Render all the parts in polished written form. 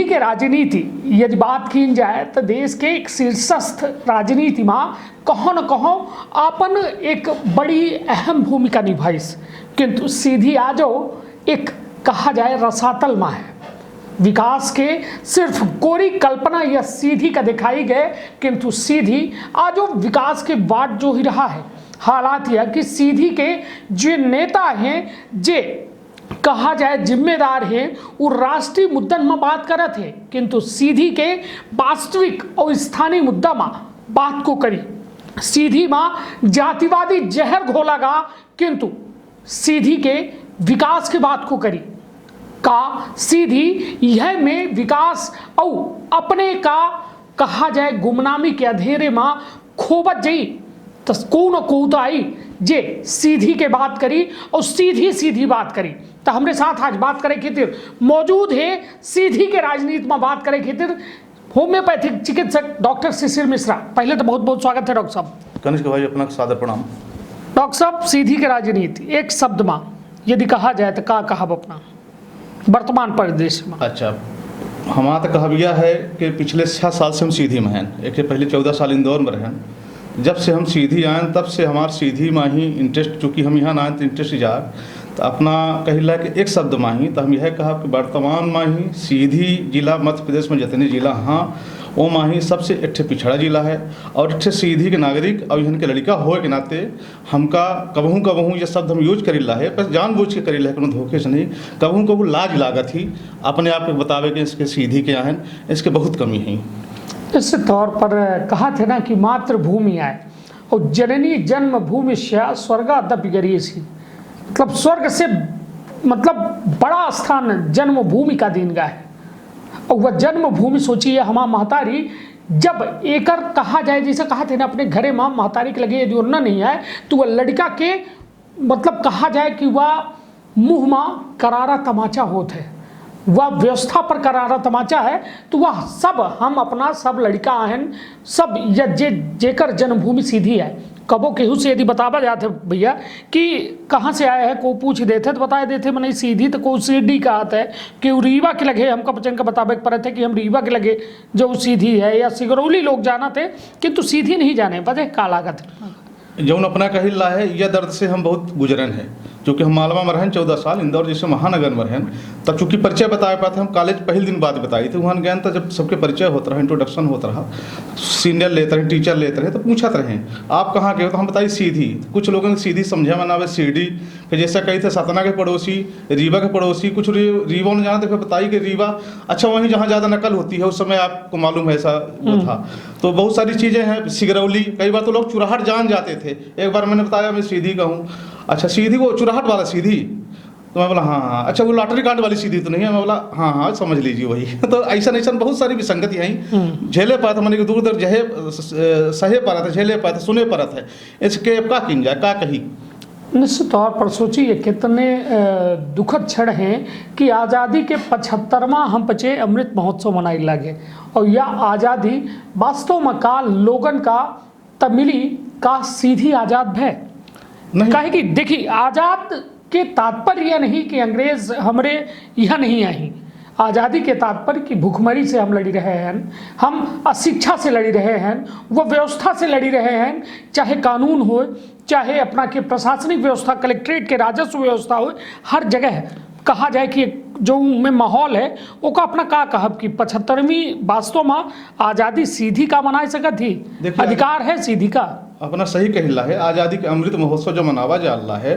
के राजनीति यदि बात की जाए तो देश के एक शीर्षस्थ राजनीति में कहो न कहो अपन एक बड़ी अहम भूमिका निभाइस, किंतु सीधी आज एक कहा जाए रसातल में है। विकास के सिर्फ कोरी कल्पना या सीधी का दिखाई गए, किंतु सीधी आज विकास के बाट जो ही रहा है। हालात यह कि सीधी के जो नेता हैं, जे कहा जाए जिम्मेदार हैं, वो राष्ट्रीय मुद्दन में बात करत है, किंतु सीधी के वास्तविक और स्थानीय मुद्दा में बात को करी। सीधी में जातिवादी जहर घोलागा, किंतु सीधी के विकास की बात को करी। का सीधी यह में विकास और अपने का कहा जाए गुमनामी के अंधेरे में खोबत जई तो कौन आई जे सीधी के बात करी और सीधी बात करी। तो हमरे साथ आज बात करे खातिर मौजूद है सीधी के राजनीति में बात करे खातिर होम्योपैथिक चिकित्सक डॉक्टर शिशिर मिश्रा। पहले तो बहुत बहुत स्वागत है डॉक्टर साहब। कनिष्क भाई अपना सादर प्रणाम। डॉक्टर साहब, सीधी के राजनीति एक शब्द में यदि कहा जाए तो का कहब अपना वर्तमान परिदृश्य में? अच्छा, हमारा तो कहबिया है कि पिछले 6 साल से हम सीधी में हैं। एक पहले 14 साल इंदौर में रहें। जब से हम सीधी आए तब से हमार सीधी में ही इंटरेस्ट, चूँकि हम यहाँ आए तो इंटरेस्ट इजार तो अपना कहिला कि एक शब्द में ही तो हम यह कहा कि वर्तमान में ही सीधी जिला मध्य प्रदेश में जितने जिला हाँ वो में ही सबसे एक पिछड़ा जिला है। और एक सीधी के नागरिक और यहाँ के लड़का होए के नाते हमका कबहूँ ये शब्द हम यूज करीला है, पर जानबूझ के करीला है, कोनो धोखे से नहीं। कबहूँ लाज लागत ही अपने आप को बतावे कि इसके सीधी के यहाँ इसके बहुत कमी है। इस तौर पर कहा थे ना कि मातृभूमि आए और जननी जन्मभूमि स्वर्गादपि गरीयसी, मतलब स्वर्ग से मतलब बड़ा स्थान जन्मभूमि का दिन है। और वह जन्मभूमि सोचिए हमारा महतारी जब एकर कहा जाए, जैसे कहा थे ना अपने घरे में महतारी के लगे यदि उड़ना नहीं है तो वह लड़का के मतलब कहा जाए कि वह मुँह में करारा तमाचा होता है, वह व्यवस्था पर करारा तमाचा है। तो वह सब हम अपना सब लड़का आहन सब या जेकर जन्मभूमि सीधी है। कबो केहू से यदि बतावा जाते भैया कि कहाँ से आए हैं, को पूछ देते तो बता देते मैंने सीधी, तो को सीधी का आता है कि रीवा के लगे हमका बचन का बतावे पड़े थे कि हम रीवा के लगे जो सीधी है, या सिगरौली लोग जाना थे किंतु सीधी नहीं जाने बजे का लागत जौन अपना कहिला है यह दर्द से हम बहुत गुजरन है। चूँकि हम मालवा में रहें 14 साल, इंदौर जैसे महानगर में रहें, तब चूँकि परिचय बताए पाते हम कॉलेज पहले दिन बाद बताई थी। वहाँ गए तो जब सबके परिचय होता रहा, इंट्रोडक्शन होता रहा, सीनियर लेते रहे, टीचर लेते रहे, तो पूछत रहे आप कहाँ के हो, तो हम बताइए सीधी। कुछ लोगों ने सीधी समझा मनावे सीडी, फिर जैसा कही थे सतना के पड़ोसी, रीवा के पड़ोसी, कुछ रीवा ने जाना तो फिर बताइए कि रीवा अच्छा वहीं जहाँ ज़्यादा नकल होती है उस समय आपको मालूम है ऐसा वो था। तो बहुत सारी चीज़ें हैं। सिगरौली कई बार तो लोग चुराहट जान जाते थे। एक बार मैंने बताया मैं सीधी का हूँ। अच्छा सीधी वो चुराहट वाला सीधी, तो मैं बोला हाँ। अच्छा वो लॉटरी कार्ड वाली सीधी तो नहीं है? मैं बोला हाँ समझ लीजिए वही। तो ऐसा बहुत सारी विसंगति हैं झेले पाते मैंने दूर दूर जहे सहे पारा था, झेले पाते सुने पारा था। इसके का किन जाए का कही। निश्चित तौर पर सोचिए कितने दुखद क्षण हैं कि आज़ादी के 75वां हम पचे अमृत महोत्सव मनाई लगे, और यह आज़ादी वास्तव में का लोगन का तमिली का सीधी आज़ाद है। कहे कि देखिए आज़ाद के तात्पर्य यह नहीं कि अंग्रेज हमरे यह नहीं आई। आज़ादी के तात्पर्य की भूखमरी से हम लड़ी रहे हैं, हम अशिक्षा से लड़ी रहे हैं, वो व्यवस्था से लड़ी रहे हैं, चाहे कानून हो, चाहे अपना के प्रशासनिक व्यवस्था, कलेक्ट्रेट के राजस्व व्यवस्था हो, हर जगह कहा जाए कि जो में माहौल है वो का अपना का कहब कि 75वीं वास्तव में आज़ादी सीधी का मनाए सकत थी, अधिकार है सीधी का। अपना सही कहिला है। आज़ादी के अमृत महोत्सव जो मनावा जा रहा है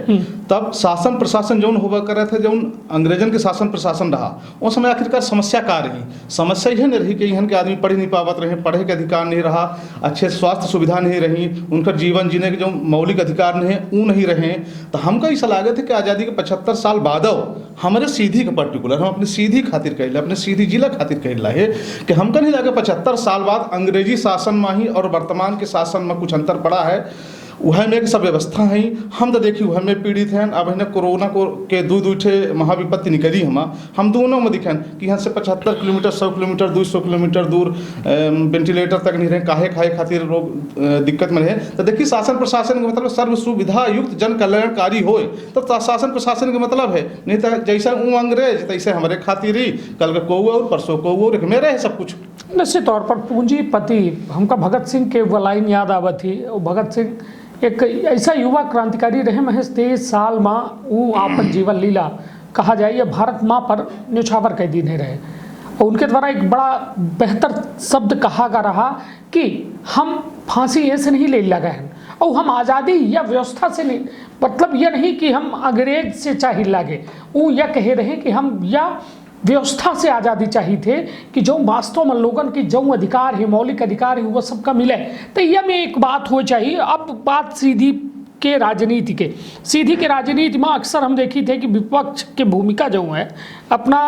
तब शासन प्रशासन जौन होगा कर रहे थे, जौन अंग्रेजन के शासन प्रशासन रहा उस समय आखिरकार समस्या का रही। समस्या यह नहीं रही कि यहाँ के आदमी पढ़ नहीं पावत रहे, पढ़े के अधिकार नहीं रहा, अच्छे स्वास्थ्य सुविधा नहीं रही, उनका जीवन जीने के जो मौलिक अधिकार नहीं है वो नहीं रहे। तो हमका ऐसा लागे थे कि आज़ादी के 75 साल बाद हमारे सीधी के पर्टिकुलर हम अपने सीधी खातिर कहिला, अपने सीधी जिला खातिर कहिला है कि हमका नहीं लगे 75 साल बाद अंग्रेजी शासन में ही और वर्तमान के शासन में कुछ अंतर पड़ा है। वह में सब व्यवस्था है। हम तो देखी वह में पीड़ित हैं। अब है कोरोना को के दू ठे महाविपत्ति निकली हम दोनों में दिखें कि यहाँ से 75 किलोमीटर 100 किलोमीटर 200 किलोमीटर दूर वेंटिलेटर तक नहीं रहे, काहे खाए खातिर लोग दिक्कत में रहे। तो देखिए शासन प्रशासन का मतलब सर्व सुविधा युक्त जन कल्याणकारी हो, तो शासन प्रशासन का मतलब है। नहीं तो जैसा अंग्रेज तैसे हमारे खातिर ही कल का को और परसों को और मेरे है सब कुछ। निश्चित तौर पर पूंजीपति, हमका भगत सिंह के वो लाइन याद आवत थी। भगत सिंह एक ऐसा युवा क्रांतिकारी रहे, महज 23 साल में वो आपन जीवन लीला कहा जाए या भारत माँ पर न्यौछावर कई दिन रहे। और उनके द्वारा एक बड़ा बेहतर शब्द कहा गा रहा कि हम फांसी ऐसे नहीं ले लगे हैं और हम आज़ादी या व्यवस्था से नहीं, मतलब यह नहीं कि हम अंग्रेज से चाहे लागे, वो यह कह रहे कि हम या व्यवस्था से आज़ादी चाहिए थे कि जो वास्तव में लोगन की जो अधिकार है, मौलिक अधिकार है, वो सबका मिले। तो यह में एक बात हो चाहिए। अब बात सीधी के राजनीति के, सीधी के राजनीति में अक्सर हम देखी थे कि विपक्ष की भूमिका जो है अपना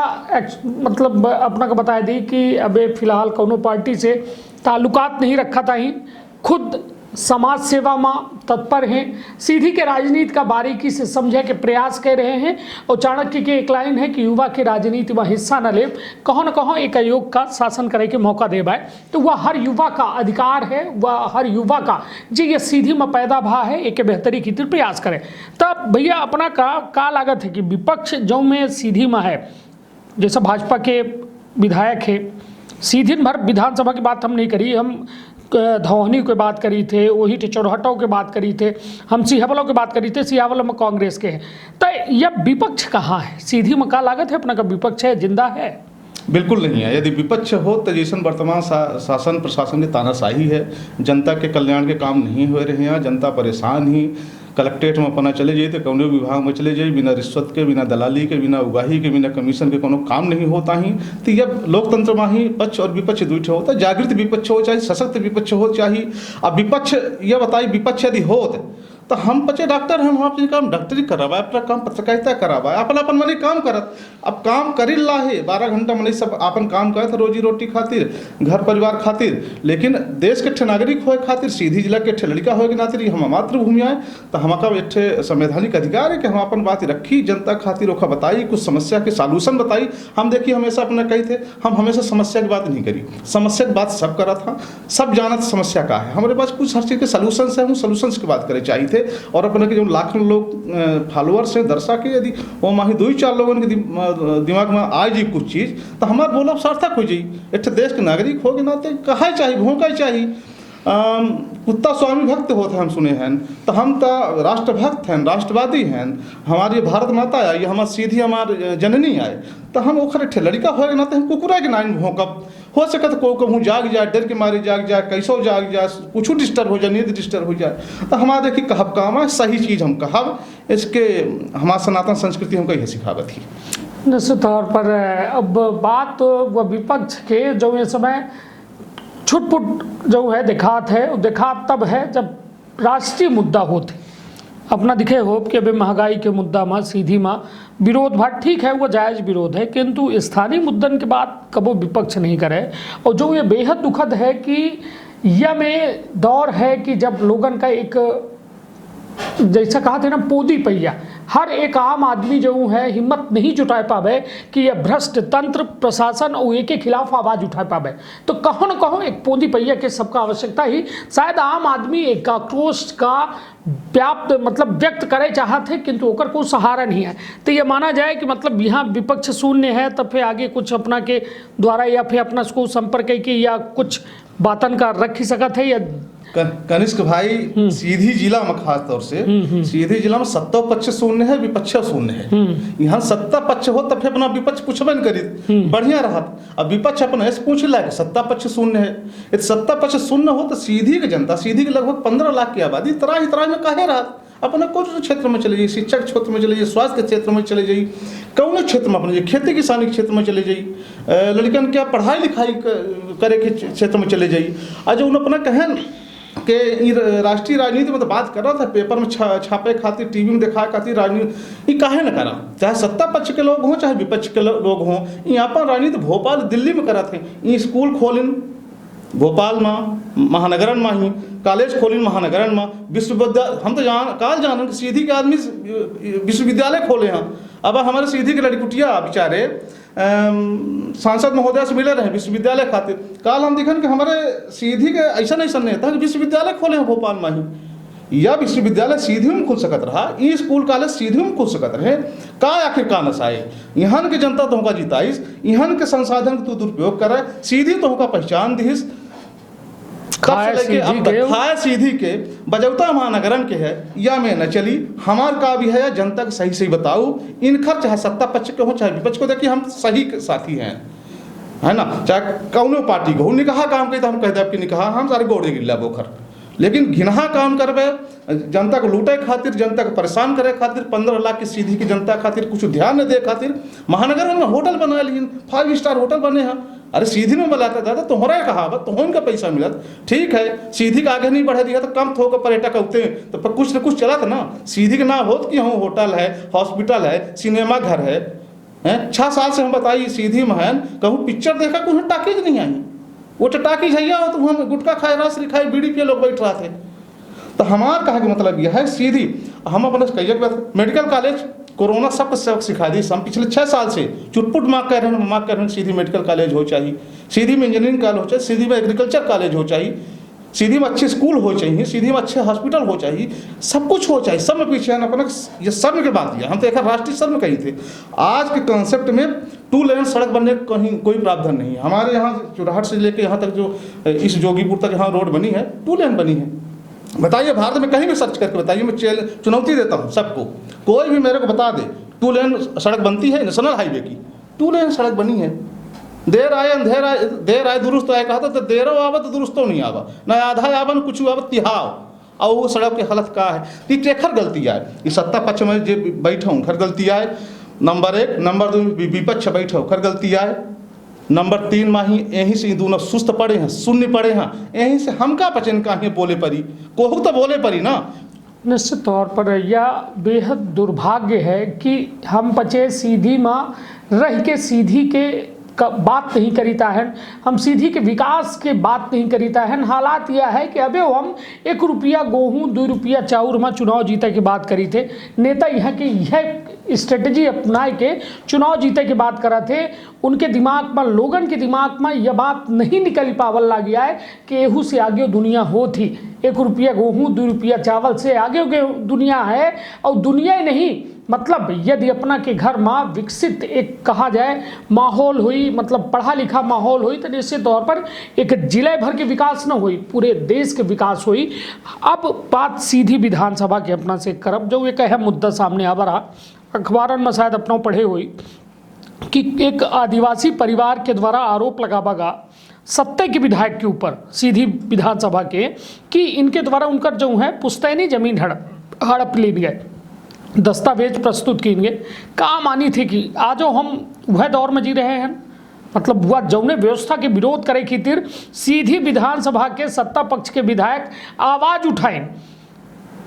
मतलब अपना को बता दी कि अबे फिलहाल कोनो पार्टी से ताल्लुकात नहीं रखा था, ही खुद समाज सेवा में तत्पर हैं, सीधी के राजनीति का बारीकी से समझे के प्रयास कर रहे हैं। और चाणक्य की एक लाइन है कि युवा के राजनीति में हिस्सा न ले, कहो न कहो एक आयोग का शासन करे के मौका दे पाए। तो वह हर युवा का अधिकार है, वह हर युवा का जी ये सीधी में पैदा भा है, एक बेहतरी की प्रयास करे। तब भैया अपना का लागत है कि विपक्ष जो में सीधी में है, जैसा भाजपा के विधायक है, सीधी भर विधानसभा की बात हम नहीं करी, हम धौहनी की बात करी थे, वही चौराहटों की बात करी थे, हम सियावलों की बात करी थे, सियावल में कांग्रेस के हैं। तो यह विपक्ष कहाँ है? सीधी में का लागत है अपना का विपक्ष है, जिंदा है? बिल्कुल नहीं है। यदि विपक्ष हो तो जैसन वर्तमान शासन प्रशासन की तानाशाही है, जनता के कल्याण के काम नहीं हो रहे हैं, जनता परेशान ही। कलेक्ट्रेट में अपना चले जाइए तो कौनो विभाग में चले जाइए, बिना रिश्वत के, बिना दलाली के, बिना उगाही के, बिना कमीशन के कोनो काम नहीं होता ही। तो यह लोकतंत्र में ही पक्ष और विपक्ष दुईठे होता है। जागृत विपक्ष हो चाहे सशक्त विपक्ष हो चाहिए। अब विपक्ष यह बताइए, विपक्ष यदि हो तो हम बच्चे डॉक्टर हैं, हम अपने काम डॉक्टरी करावा, अपना काम पत्रकारिता करावा, अपन मनी काम करत। अब काम करी ला है 12 घंटा मनी सब अपन काम करत, रोजी रोटी खातिर, घर परिवार खातिर। लेकिन देश के ठे नागरिक होए खातिर, सीधी जिला के ठे लड़का होए के नातिर हम मातृभूमि आए, तो हमका एक संवैधानिक अधिकार है कि हम अपन बात रखी, जनता खातिर ओखा बताई, कुछ समस्या के सॉल्यूशन बताई। हम देखिए हमेशा अपना कही थे, हम हमेशा समस्या की बात नहीं करी, समस्या की बात सब करा था, सब जाना था समस्या का है। हमारे पास कुछ हर चीज़ के सॉल्यूशन है, हम सॉल्यूशन की बात करे चाहिए थे। और अपने के जो लाखों लोग फॉलोअर्स हैं, दर्शक के, यदि वो माही 2-4 लोगों के दिमाग में आ जाए कुछ चीज़, तो हमारा बोला सार्थक हो जाए। एक देश के नागरिक हो के नाते कहा चाहिए, भोंका चाहिए। कुत्ता स्वामी भक्त होते हम सुने हैं, तो हम तो राष्ट्रभक्त हैं, राष्ट्रवादी हैं। हमारी भारत माता आई, ये हमारे सीधी हमारे जननी आए, तो हम ओखर ठे लड़का होए नाते हम कुकुरा के नाइन भोंकब। हो सके तो को कहूँ जाग जाए, डर के मारे जाग जाए, कैसो जाग जाए, कुछ डिस्टर्ब हो जाए, नींद डिस्टर्ब हो जाए, तो हमारा देखिए कहब काम है, सही चीज़ हम कहब। इसके हमारा सनातन संस्कृति हमको यह सिखावत ही। निश्चित तौर पर अब बात वह विपक्ष के जो ये समय छुटपुट जो है दिखात है, वो दिखात तब है जब राष्ट्रीय मुद्दा होते अपना दिखे हो कि अभी महंगाई के मुद्दा में सीधी में विरोध भाट ठीक है, वो जायज़ विरोध है, किंतु स्थानीय मुद्दन के बात कबो विपक्ष नहीं करे। और जो ये बेहद दुखद है कि यह में दौर है कि जब लोगन का एक जैसा कहा थे ना पोदी पहिया, हर एक आम आदमी जो है हिम्मत नहीं जुटा पावे कि यह भ्रष्ट तंत्र प्रशासन और एक के खिलाफ आवाज़ उठा पावे। तो कहो न कहो एक पोदी पहिया के सबका आवश्यकता ही, शायद आम आदमी एक आक्रोश का व्याप्त मतलब व्यक्त करे चाहते, किंतु ओकर कोई सहारा नहीं है। तो ये माना जाए कि मतलब यहाँ विपक्ष शून्य है, तब फिर आगे कुछ अपना के द्वारा या फिर अपना को संपर्क की या कुछ बातन का रखी सकत है। या कनिष्क भाई, सीधी जिला में खास तौर से सीधी जिला में सत्ता पक्ष शून्य है, विपक्ष शून्य है। यहाँ सत्ता पक्ष हो तब फिर अपना विपक्ष पूछबे न करी, बढ़िया रहत। अब विपक्ष अपना ऐसे पूछ ला कि सत्ता पक्ष शून्य है। यदि सत्ता पक्ष शून्य हो तो सीधी की जनता, सीधी के लगभग 15 लाख की आबादी तराई में काहे रहत। अपने कुछ क्षेत्र में चले जाइए, शिक्षा के क्षेत्र में चले जाइए, स्वास्थ्य के क्षेत्र में चले जाइए, कौन क्षेत्र में अपने खेती किसानी के क्षेत्र में चले जाइए, लड़कन क्या पढ़ाई लिखाई करे के क्षेत्र में चले जाइए। आज उन्हें अपना कहें कि राष्ट्रीय राजनीति में तो बात कर रहा था, पेपर में छापे खातिर, टीवी में दिखाए खातिर राजनीति, ये काहे न करा। चाहे सत्ता पक्ष के लोग हों चाहे विपक्ष के लोग हों, यहाँ पर राजनीति भोपाल दिल्ली में करा थे। ये स्कूल खोलिन, भोपाल में महानगरन में ही कॉलेज खोली महानगरन में विश्वविद्यालय हम तो काल जान कि सीधी के आदमी विश्वविद्यालय खोले हैं। अब हमारे सीधी के लड़कुटिया बेचारे सांसद महोदय से मिले रहे विश्वविद्यालय खातिर। काल हम दिखन कि हमारे सीधी के ऐसा नहीं था कि विश्वविद्यालय खोले हैं भोपाल में ही, या विश्वविद्यालय सीधी में खुल सकत रहा, ई स्कूल कॉलेज सीधी में खुल सकत रहे। का आखिर का नसाए यहाँ के जनता तुमका जिताइस, यहाँ के संसाधन तू दुरुपयोग करे, सीधी तुमका पहचान दिस खाए सीधी के बजौता महानगरन के है या में न चली। हमार का भी है जनता के सही बताऊ, इन खर्च चाहे सत्ता पक्ष के हो चाहे विपक्ष को, देखिए हम सही साथी हैं, है ना, चाहे कौनो पार्टी को निकाह काम कही तो हम कहते कि निकाह हम सारे गोड़े गिल्ला बोखर, लेकिन घिनहा काम करबे जनता को लूटे खातिर, जनता को परेशान करे खातिर, 15 लाख की सीधी की जनता खातिर कुछ ध्यान न दे खातिर महानगर में होटल बना ली, 5 स्टार होटल बने हैं। अरे सीधी में बुलाता दादा तुम्हारा कहावत तो उनका पैसा मिलत, ठीक है सीधी का आगे नहीं बढ़ा दिया तो कम थोक पर्यटक होते तो कुछ न कुछ चला था ना। सीधी के ना होत कि हाँ होटल है, हॉस्पिटल है, सिनेमा घर है, 6 साल से हम बताइए सीधी में है कहूँ पिक्चर देखा कुछ टाकीज नहीं आई, वो टाकीज है तो हम गुटखा खाए, रस लिखाए, बीड़ी पे लोग बैठ रहे थे। तो हमारा कहा कि मतलब यह है सीधी हम अपने कई मेडिकल कॉलेज कोरोना सबको सबक सिखा दी। हम पिछले 6 साल से चुटपुट मांग कर रहे हैं सीधी मेडिकल कॉलेज हो चाहिए, सीधी में इंजीनियरिंग कॉलेज हो चाहिए, सीधी में एग्रीकल्चर कॉलेज हो चाहिए, सीधी में अच्छे स्कूल हो चाहिए, सीधी में अच्छे हॉस्पिटल हो चाहिए, सब कुछ हो चाहिए। सब में पीछे अपना ये शर्म की बात है, हम तो एक राष्ट्रीय शर्म कही थे। आज के कॉन्सेप्ट में 2 लेन सड़क बनने कहीं कोई प्रावधान नहीं है। हमारे यहाँ चुराहट से लेकर यहाँ तक जो इस जोगीपुर तक यहाँ रोड बनी है 2 लेन बनी है। बताइए भारत में कहीं भी सर्च करके बताइए, मैं चुनौती देता हूँ सबको, कोई भी मेरे को बता दे 2 लेन सड़क बनती है नेशनल हाईवे की, 2 लेन सड़क बनी है। देर आए दुरुस्त आए कहा तो देरो आवत दुरुस्तो नहीं आवा, न आधा आवन कुछ आवत तिहाव और वो सड़क की हालत का है। ये टेखर गलती है, ये सत्ता पक्ष में जो बैठा हूँ खर गलती है नंबर 1, नंबर 2 विपक्ष बैठा हूँ खर गलती है, नंबर 3 में ही यहीं से दोनों सुस्त पड़े हैं, शून्य पड़े हैं, यहीं से हम का पचन का बोले परी कोहू तो बोले परी ना। निश्चित तौर पर यह बेहद दुर्भाग्य है कि हम बचे सीधी में रह के सीधी के बात नहीं करीता है, हम सीधी के विकास के बात नहीं करीता है। हालात यह है कि अबे हम 1 रुपया गेहूँ 2 रुपया चाउर में चुनाव जीते की बात करी थे। नेता यहाँ के यह स्ट्रेटजी अपनाए के चुनाव जीते की बात करा थे, उनके दिमाग में लोगन के दिमाग में यह बात नहीं निकल पावल ला गया है कि एहू से आगे दुनिया हो थी। 1 रुपया गेहूँ 2 रुपया चावल से आगे दुनिया है, और दुनिया ही नहीं मतलब यदि अपना के घर में विकसित एक कहा जाए माहौल हुई, मतलब पढ़ा लिखा माहौल हुई, तो निश्चित तौर पर एक जिले भर के विकास न हुई, पूरे देश के विकास हुई। अब बात सीधी विधानसभा के अपना से करब, जो एक अहम मुद्दा सामने आ रहा, अखबारन में शायद अपना पढ़े हुई कि एक आदिवासी परिवार के द्वारा आरोप लगावागा सत्ता के विधायक के ऊपर सीधी विधानसभा के कि इनके द्वारा उनका जो है पुश्तैनी जमीन हड़प ली गए, दस्तावेज प्रस्तुत किए गए। का मानी थी कि आज हम वह दौर में जी रहे हैं, मतलब वह जौने व्यवस्था के विरोध करे खातिर सीधी विधानसभा के सत्ता पक्ष के विधायक आवाज उठाएं,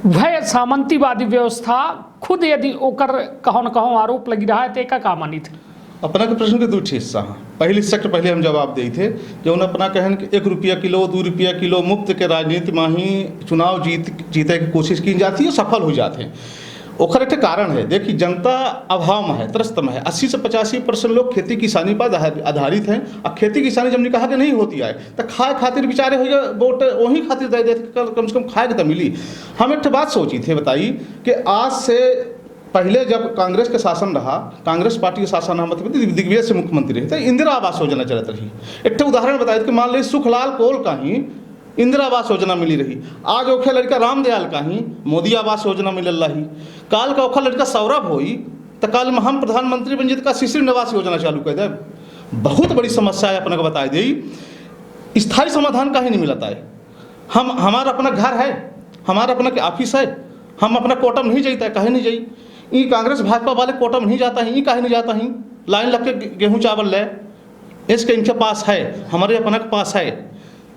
वह सामंतीवादी व्यवस्था खुद यदि ओकर कहो न कहो आरोप लगी रहा है तो एक का मानी थी। अपना के प्रश्न के 2 हिस्सा हैं। पहले सेक्टर पहले हम जवाब दी थे जो अपना कहन कि 1 रुपया किलो 2 रुपया किलो मुफ्त के राजनीति में ही चुनाव जीते की कोशिश की जाती है, सफल हो जाते हैं। ओखर एक कारण है, देखिए जनता अभाव में है, त्रस्त में है। 80 से 85% लोग खेती किसानी पर आधारित हैं, और खेती किसानी जब निकाह के नहीं होती है तो खाए खातिर बेचारे हो गए वोट वहीं खातिर दे देते, कम से कम खाए के तो मिली। हम एक बात सोची थे बताइए कि आज से पहले जब कांग्रेस के शासन रहा, कांग्रेस पार्टी के शासन रहा, मतलब दिग्विजय से मुख्यमंत्री रहे, तो इंदिरा आवास योजना चलत रही। एक उदाहरण बताइए कि मान लीजिए सुखलाल कोल का ही इंदिरा आवास योजना मिली रही, आज ओखे लड़का रामदयाल का ही मोदी आवास योजना मिलल रही, काल का ओखा लड़का सौरभ होई तो काल में हम प्रधानमंत्री बन का शिशिर निवास योजना चालू कर दे। बहुत बड़ी समस्या है, अपने को बता दी स्थायी समाधान का ही नहीं मिलता है। हमारा अपना घर है, हमारा अपना ऑफिस है, हम अपना कोटा में नहीं जाता है, कहे नहीं जाई। ये कांग्रेस भाजपा वाले कोटा में नहीं जाता है, ये कहे नहीं जाता है, लाइन लग के गेहूँ चावल ले, इसके इनके पास है, हमारे अपना के पास है।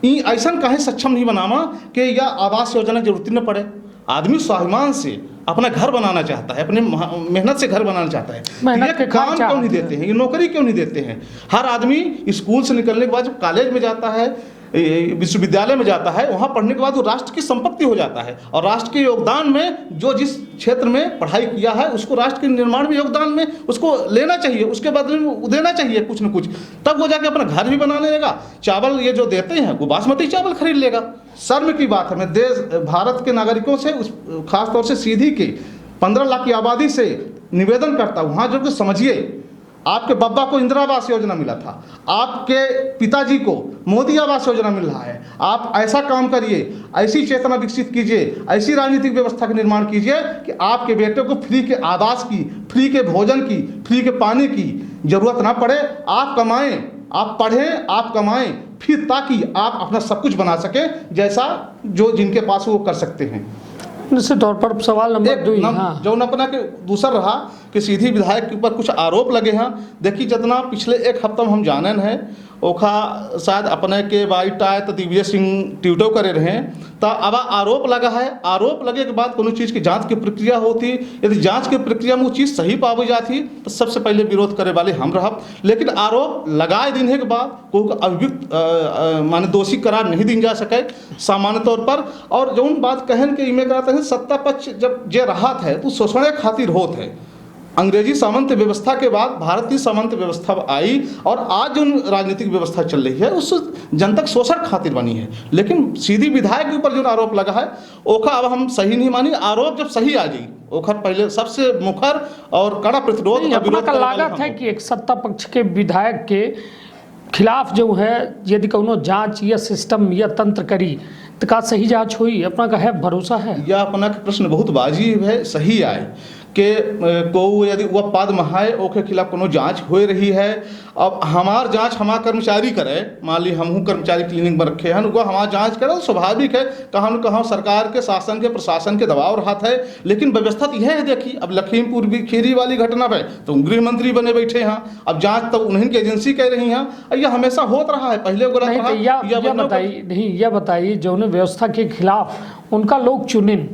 ये ऐसा कहीं सक्षम नहीं बनावा कि यह आवास योजना जरूरत न पड़े। आदमी स्वाभिमान से अपना घर बनाना चाहता है, अपने मेहनत से घर बनाना चाहता है, ये काम क्यों नहीं देते हैं, ये नौकरी क्यों नहीं देते हैं। हर आदमी स्कूल से निकलने के बाद जब कॉलेज में जाता है, विश्वविद्यालय में जाता है, वहाँ पढ़ने के बाद वो राष्ट्र की संपत्ति हो जाता है और राष्ट्र के योगदान में जो जिस क्षेत्र में पढ़ाई किया है उसको राष्ट्र के निर्माण में योगदान में उसको लेना चाहिए, उसके बदले में देना चाहिए कुछ न कुछ, तब वो जाके अपना घर भी बना लेगा। चावल ये जो देते हैं वो बासमती चावल खरीद लेगा। शर्म की बात है, मैं देश भारत के नागरिकों से खासतौर से सीधी की 15 लाख की आबादी से निवेदन करता हूँ, वहाँ जो कि समझिए, आपके बाबा को इंदिरा आवास योजना मिला था, आपके पिताजी को मोदी आवास योजना मिल रहा है। आप ऐसा काम करिए, ऐसी चेतना विकसित कीजिए, ऐसी राजनीतिक व्यवस्था का निर्माण कीजिए कि आपके बेटे को फ्री के आवास की, फ्री के भोजन की, फ्री के पानी की जरूरत ना पड़े। आप कमाएं, आप पढ़ें, आप कमाएं, फिर ताकि आप अपना सब कुछ बना सकें जैसा जो जिनके पास वो कर सकते हैं। निश्चित तौर पर सवाल नंबर 2 हाँ। जो अपना के दूसरा रहा कि सीधी विधायक के ऊपर कुछ आरोप लगे हैं। देखिए, जितना पिछले एक हफ्ता में हम जानन है ओखा शायद अपने के बाइट आए तो दिव्य सिंह ट्यूटो करे रहे, तो अब आरोप लगा है। आरोप लगे के बाद कोनो चीज़ की जांच की प्रक्रिया होती, यदि जांच की प्रक्रिया में वो चीज़ सही पाई जाती तो सबसे पहले विरोध करे वाले हम रह। लेकिन आरोप लगाए देने के बाद कोई अभियुक्त माने दोषी करार नहीं दी जा सके सामान्य तौर पर। और जो बात कहन के इमे कहते हैं सत्ता पक्ष जब जे राहत है तो शोषण खातिर होत है। अंग्रेजी सामंत व्यवस्था के बाद भारतीय सामंत व्यवस्था आई और आज जो राजनीतिक व्यवस्था चल रही है उस जनतक शोषण खातिर बनी है। लेकिन सीधी विधायक के ऊपर जो आरोप लगा है ओखा अब हम सही नहीं मानी। आरोप जब सही आ जाए ओखर पहले सबसे मुखर और कड़ा प्रतिरोध का विरोध लागत है कि एक सत्ता पक्ष के विधायक के खिलाफ जो है यदि कोनो जांच या सिस्टम या तंत्र करी तो का सही जांच हुई, अपना का है भरोसा है? यह अपना के प्रश्न बहुत वाजिब है, सही आए कि को यदि वह पद में है ओके खिलाफ कोनो जांच हो रही है। अब हमार जांच हमार कर्मचारी करे, मान ली हमहू कर्मचारी क्लिनिक में रखे हैं, वो हमार जांच करे, स्वाभाविक है कहाँ न कहाँ सरकार के शासन के प्रशासन के दबाव रहता है। लेकिन व्यवस्था तो यह है, देखिए अब लखीमपुर भी खीरी वाली घटना पे तो गृह मंत्री बने बैठे हैं, अब जांच तो उन्हीं की एजेंसी कह रही हैं। यह हमेशा होता रहा है, पहले यह बताइए जो उन्हें व्यवस्था के खिलाफ उनका लोग चुनिन,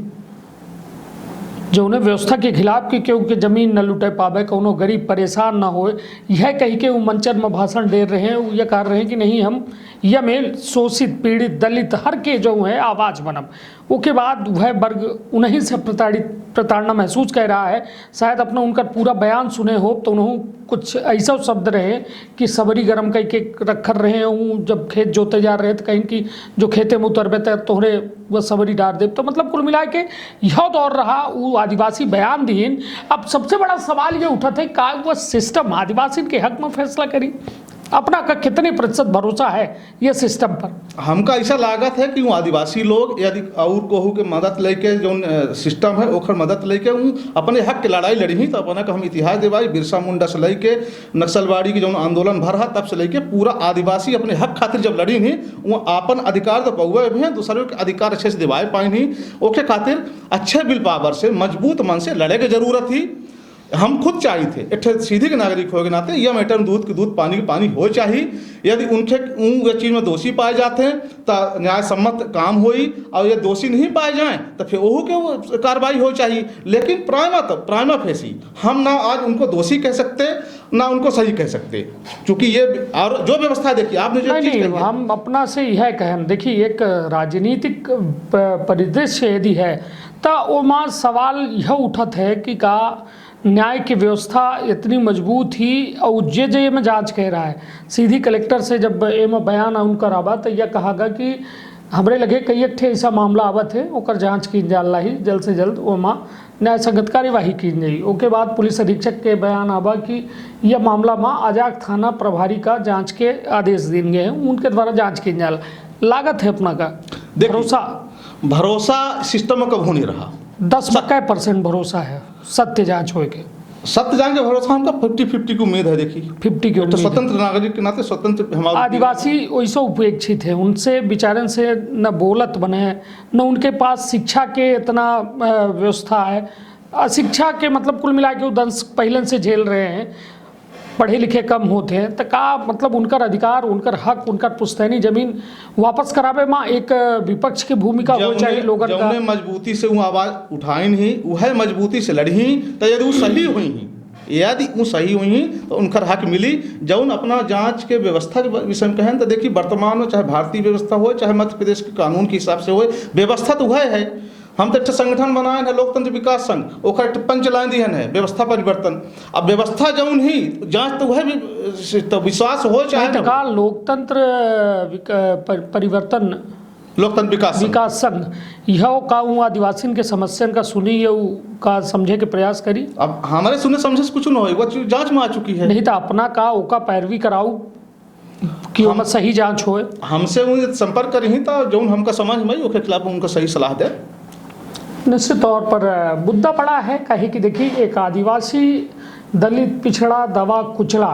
जो उन्हें व्यवस्था के खिलाफ की क्योंकि जमीन न लुटे पावे, कोनो गरीब परेशान ना हो, यह कही के वो मंचन में भाषण दे रहे हैं, यह कह रहे हैं कि नहीं हम यह में शोषित पीड़ित दलित हर के जो है आवाज़ बनब। उसके बाद वह वर्ग उन्हीं से प्रताड़ना महसूस कर रहा है। शायद अपना उनका पूरा बयान सुने हो तो उन्होंने कुछ ऐसा शब्द रहे कि सबरी गरम कह के रखर रहे हूँ, जब खेत जोते जा रहे थे कहीं की जो खेते में उतरबे थे तोहरे वह सबरी डाल दे। तो मतलब कुल मिला के यह दौर रहा वो आदिवासी बयान दीन। अब सबसे बड़ा सवाल ये उठा था का वह सिस्टम आदिवासी के हक में फैसला करी, अपना का कितने प्रतिशत भरोसा है ये सिस्टम पर? हमका ऐसा लागत है कि वो आदिवासी लोग यदि और कहूँ के मदद लेके जो सिस्टम है ओखर मदद लेके अपने हक के लड़ाई लड़ी ही। तो अपना का हम इतिहास देवाई बिरसा मुंडा से लेके नक्सलवाड़ी के जो आंदोलन भर रहा तब से लेके पूरा आदिवासी अपने हक खातिर जब लड़ी नहीं वो अपन अधिकार तो पौए भी हैं, दूसरों के अधिकार अच्छे से दिवाए पाए नहीं। ओके खातिर अच्छे बिल पावर से मजबूत मन से लड़े की जरूरत थी। हम खुद चाहिए थे एक सीधे के नागरिक हो के नाते यह मैटर दूध के दूध पानी के पानी हो चाहिए। यदि उनके उन चीज़ में दोषी पाए जाते हैं तो न्याय सम्मत काम होई और ये दोषी नहीं पाए जाएं तो फिर वह के कार्रवाई हो चाहिए। लेकिन प्राइमा फेसी हम ना आज उनको दोषी कह सकते ना उनको सही कह सकते, क्योंकि ये और जो व्यवस्था देखिए आपने जो नहीं हम अपना से यह कहें। देखिए एक राजनीतिक परिदृश्य यदि है तो वो सवाल यह उठत है कि का न्याय की व्यवस्था इतनी मजबूत ही और जे में जांच कह रहा है। सीधी कलेक्टर से जब एम बयान उनका आवा तो यह कहागा कि हमरे लगे कई एक ऐसा मामला आवत है ओकर जांच की जाला ही जल्द से जल्द ओमा न्याय संगत कार्यवाही की जाई। उसके बाद पुलिस अधीक्षक के बयान आवा कि यह मामला में आजाद थाना प्रभारी का जांच के आदेश दिए गए हैं, उनके द्वारा जाँच की जाला। लागत है अपना का भरोसा सिस्टम में कब नहीं रहा। 10% भरोसा है सत्य जांच हो के। सत्य जांच के भरोसा हमका 50-50 की उम्मीद है। देखिए 50 की तो स्वतंत्र नागरिक के नाते स्वतंत्र हमारे आदिवासी वैसे उपेक्षित है, उनसे विचारण से न बोलत बने न उनके पास शिक्षा के इतना व्यवस्था है। अशिक्षा के मतलब कुल मिला के वो दंश पहले से झेल रहे हैं, पढ़े लिखे कम होते हैं तो का मतलब उनका अधिकार उनका हक उनका पुश्तैनी जमीन वापस करावे में एक विपक्ष की भूमिका हो चाहिए। लोगों का मजबूती से वो आवाज़ उठाई नहीं, वह मजबूती से लड़ी तो यदि वो सही हुई यदि वो सही हुई तो उनका हक मिली। जौन अपना जांच के व्यवस्था के विषय में कहें तो देखिए वर्तमान में चाहे भारतीय व्यवस्था हो चाहे मध्य प्रदेश के कानून के हिसाब से हो, व्यवस्था तो वह है। हम तो एक संगठन बनाए हैं लोकतंत्र विकास संघ, ओकर पंच लाइन दिहन है व्यवस्था परिवर्तन। अब व्यवस्था जौन ही जांच तो वह भी तो विश्वास हो चाहे न हो। लोकतंत्र परिवर्तन लोकतंत्र विकास संघ यह का आदिवासी के समस्या का सुनी ये का समझे के प्रयास करी। अब हमारे सुने समझे से कुछ न हो, जांच में आ चुकी है। नहीं तो अपना का ओका पैरवी कराऊ कि हम सही जांच होए। हमसे संपर्क करी तो जो हमका समझ में उसके खिलाफ उनका सही सलाह दे। निश्चित तौर पर मुद्दा पड़ा है कहे कि देखिए एक आदिवासी दलित पिछड़ा दबा कुचला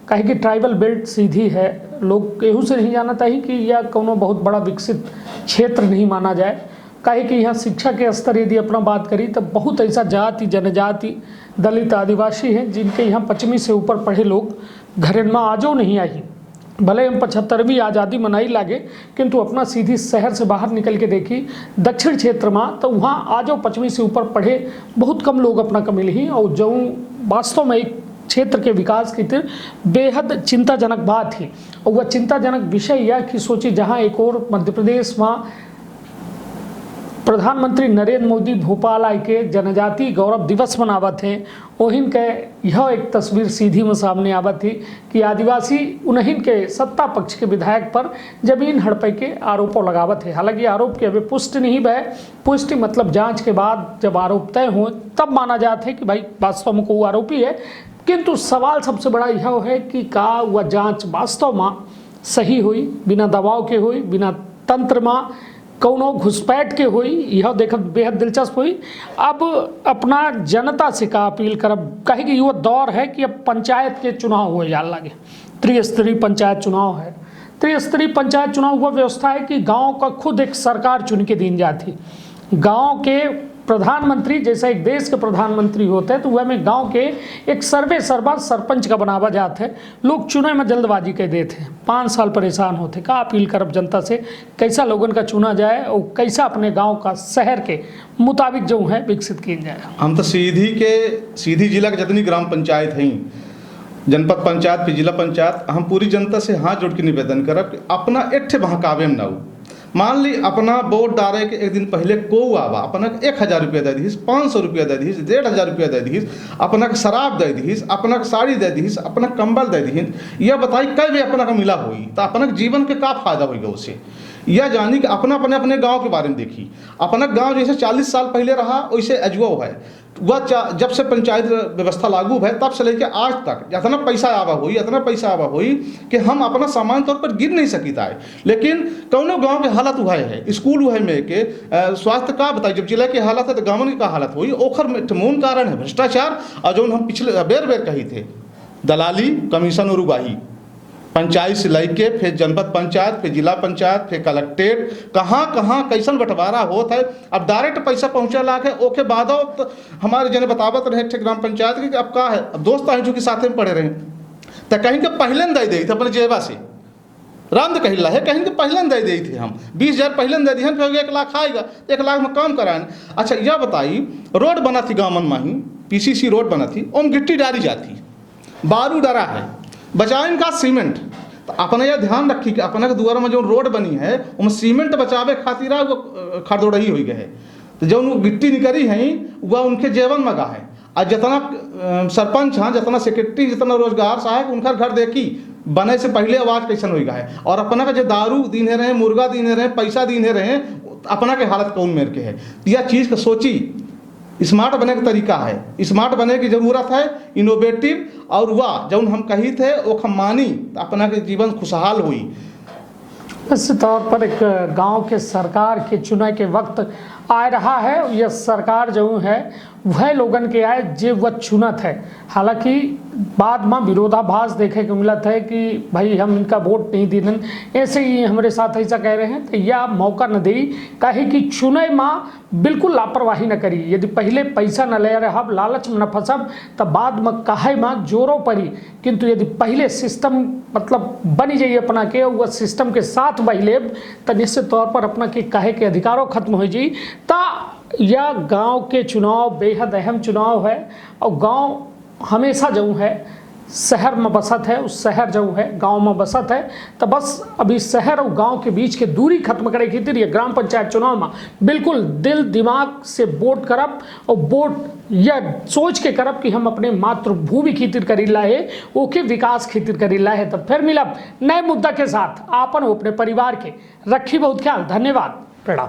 कहे कि ट्राइबल बेल्ट सीधी है, लोग एहू से नहीं जानता ही कि यह कोनो बहुत बड़ा विकसित क्षेत्र नहीं माना जाए। कहे कि यहाँ शिक्षा के स्तर यदि अपना बात करी तो बहुत ऐसा जाति जनजाति दलित आदिवासी हैं जिनके यहाँ 25 से ऊपर पढ़े लोग घरन में आजो नहीं आई। भले हम 75वीं आज़ादी मनाई लागे किंतु अपना सीधी शहर से बाहर निकल के देखी दक्षिण क्षेत्र में तो वहाँ आजो 25 से ऊपर पढ़े बहुत कम लोग अपना कमिल ही। और जो वास्तव में एक क्षेत्र के विकास की तरफ बेहद चिंताजनक बात थी। और वह चिंताजनक विषय यह कि सोची जहाँ एक और मध्य प्रदेश में प्रधानमंत्री नरेंद्र मोदी भोपाल आए के जनजाति गौरव दिवस मनावत हैं, ओहिन के यह एक तस्वीर सीधी में सामने आवत थी कि आदिवासी उन्हीं के सत्ता पक्ष के विधायक पर जमीन हड़पे के आरोपों लगावत है। हालांकि आरोप की अभी पुष्टि नहीं भय, पुष्टि मतलब जांच के बाद जब आरोप तय हो तब माना जाता है कि भाई वास्तव में को आरोपी है। किंतु सवाल सबसे बड़ा यह है कि का वह जाँच वास्तव में सही हुई, बिना दबाव के हुई, बिना तंत्र में कौनो घुसपैठ के हुई, यह देखकर बेहद दिलचस्प हुई। अब अपना जनता से का अपील करब कहे कि यह दौर है कि अब पंचायत के चुनाव हुए जाने लगे। त्रिस्तरीय पंचायत चुनाव है। त्रिस्तरीय पंचायत चुनाव वह व्यवस्था है कि गांव का खुद एक सरकार चुन के दिन जाती। गांव के प्रधानमंत्री जैसे एक देश के प्रधानमंत्री होते हैं तो वह में गांव के एक सर्वे सर्वा सरपंच का बनावा जाता है। लोग चुने में जल्दबाजी कर देते हैं, 5 साल परेशान होते। का अपील करब जनता से कैसा लोगन का चुना जाए और कैसा अपने गांव का शहर के मुताबिक जो है विकसित किया जाए। हम तो सीधी जिला के जितनी ग्राम पंचायत हैं, जनपद पंचायत फिर जिला पंचायत, हम पूरी जनता से हाथ जोड़ के निवेदन करब कि अपना एक बहकावे में ना हो। मान ली अपना वोट डाले के एक दिन पहले को आवा अपना 1000 रुपया दे दीस, 500 रुपया दे दीस, 1500 रुपया दे दीस, अपना शराब दे दीस, अपना साड़ी दे दीस, अपना कंबल दे दीस। यह बताई कई भी अपना का मिला हुई तो अपना जीवन के का फायदा होगा उससे। यह जानी कि अपना अपने गांव के बारे में देखी। अपना गांव जैसे 40 साल पहले रहा वैसे अजवा है। वह जब से पंचायत व्यवस्था लागू है तब से लेकर आज तक इतना पैसा आवा हुई कि हम अपना सामान्य तौर पर गिर नहीं सकता है। लेकिन कौनो गांव के हालत वह है, स्कूल वह में के स्वास्थ्य का बताई, जब जिला की हालत है तो गाँव की का हालत हुई। ओखर मूल कारण है भ्रष्टाचार। और जो हम पिछले बेर कही थे दलाली कमीशन और उगाही, पंचायत से लेके फिर जनपद पंचायत फिर जिला पंचायत फिर कलेक्ट्रेट, कहाँ कहाँ कैसन बंटवारा होता है। अब डायरेक्ट पैसा पहुँचा ला के ओके बाद तो हमारे जने बतावत रहे थे ग्राम पंचायत के अब का है। अब दोस्त हैं जो कि साथ में पढ़े रहे तो कहीं के पहले दे दी थे अपने जेबा से, राम कही ला है कहीं के पहले दे दी थे हम 20,000 पहले दे दी, फिर 1 लाख आएगा, 1 लाख में काम कराएं। अच्छा यह बताई रोड बना थी गाँव में ही, PCC रोड बना थी, ओम गिट्टी डाली जाती, बारू डरा है, बचाए इनका सीमेंट। तो अपने यह ध्यान रखी कि अपने के द्वारा में जो रोड बनी है उसमें सीमेंट बचावे खातिर वो खरदोड़ही हो गए है। तो जो गिट्टी निकली है वह उनके जीवन में गा है। और जितना सरपंच हाँ, जितना सेक्रेटरी, जितना रोजगार सहायक उनका घर देखी बने से पहले आवाज़ कैसन हो गया है। और अपना का जो दारू दीने रहे, मुर्गा दीने रहे, पैसा दीने रहे, अपना के हालत कौन मेर के है। यह चीज़ का सोची स्मार्ट बने का तरीका है, स्मार्ट बने की ज़रूरत है, इनोवेटिव। और वह जब हम कही थे वो हम मानी तो अपना के जीवन खुशहाल हुई। इस तौर पर एक गांव के सरकार के चुनाव के वक्त आ रहा है। यह सरकार जो है वह लोगन के आए जो वह चुनत है। हालांकि बाद में विरोधाभास देखे को मिलत है कि भाई हम इनका वोट नहीं दीन, ऐसे ही हमारे साथ ऐसा कह रहे हैं। तो यह मौका न दी कहे कि चुने में बिल्कुल लापरवाही न करी। यदि पहले पैसा न ले रहब, लालच में न फंसब तो बाद में कहे में जोरों पड़ी। किंतु यदि पहले सिस्टम मतलब बनी जाइए अपना के वह सिस्टम के साथ बहिलेब तो निश्चित तौर पर अपना के कहे के अधिकारों खत्म हो जाई। ता यह गांव के चुनाव बेहद अहम चुनाव है। और गांव हमेशा जो है शहर में बसत है, उस शहर जो है गांव में बसत है, तो बस अभी शहर और गांव के बीच के दूरी खत्म करे खातिर ये ग्राम पंचायत चुनाव में बिल्कुल दिल दिमाग से वोट करब और वोट यह सोच के करब कि हम अपने मातृभूमि खातिर करीला है, ओके विकास खातिर करीला है। तो फिर मिलब नए मुद्दा के साथ, आपन हो अपने परिवार के रखी बहुत ख्याल। धन्यवाद, प्रणाम।